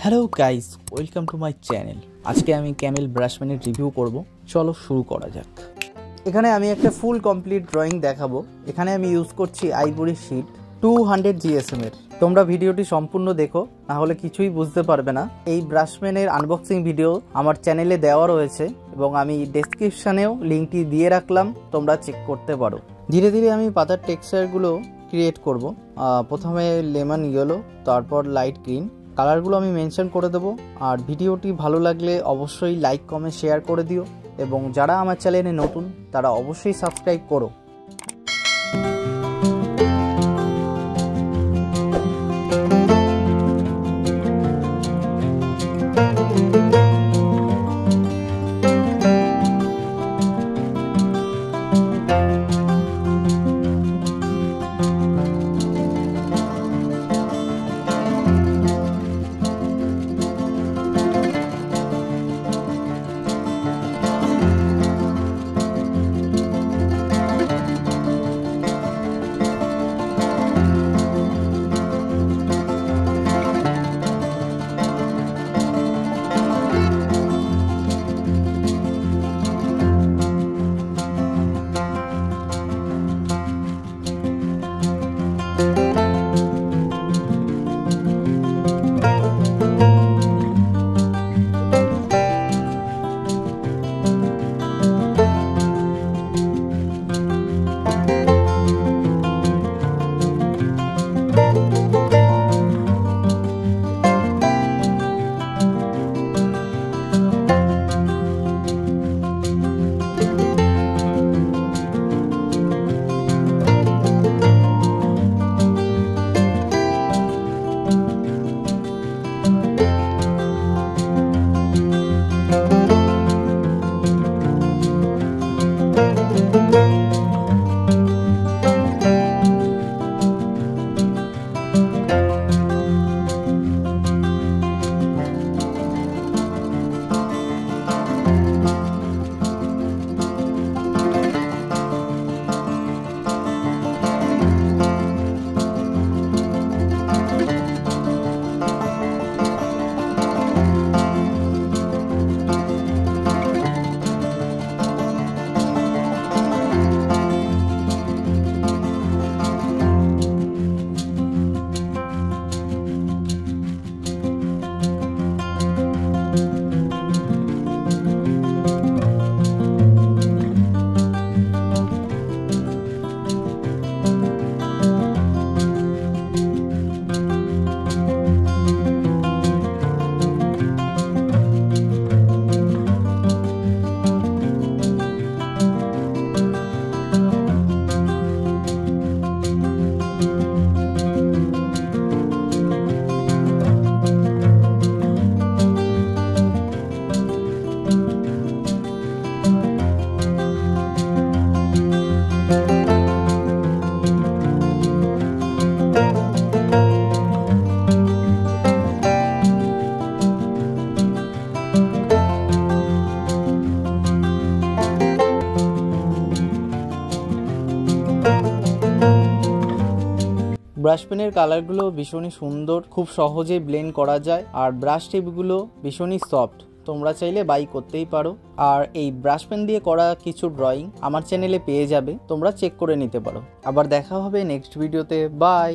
Hello guys, welcome to my channel. আজকে আমি Camel brush পেনের রিভিউ করব। চলো শুরু করা যাক। এখানে আমি একটা ফুল কমপ্লিট ড্রয়িং দেখাবো। এখানে আমি ইউজ করছি আইভরি শিট 200 GSM এর। তোমরা ভিডিওটি সম্পূর্ণ দেখো, না হলে কিছুই বুঝতে পারবে না। এই ব্রাশ পেনের আনবক্সিং ভিডিও আমার চ্যানেলে দেওয়া রয়েছে এবং আমি ডেসক্রিপশনেও লিঙ্কটি দিয়ে রাখলাম, তোমরা চেক করতে পারো। ধীরে ধীরে আমি পাতার টেক্সচারগুলো ক্রিয়েট করব। প্রথমে লেমন ইয়েলো, তারপর লাইট গ্রিন। কালারগুলো আমি মেনশন করে দেবো। আর ভিডিওটি ভালো লাগলে অবশ্যই লাইক কমেন্ট শেয়ার করে দিও এবং যারা আমার চ্যানেলে নতুন তারা অবশ্যই সাবস্ক্রাইব করো। ব্রাশ পেনের কালারগুলো ভীষণই সুন্দর, খুব সহজেই ব্লেন্ড করা যায়। আর ব্রাশ টিপগুলো ভীষণই সফট, তোমরা চাইলে বাই করতেই পারো। আর এই ব্রাশ পেন দিয়ে করা কিছু ড্রয়িং আমার চ্যানেলে পেয়ে যাবে, তোমরা চেক করে নিতে পারো। আবার দেখা হবে নেক্সট ভিডিওতে। বাই।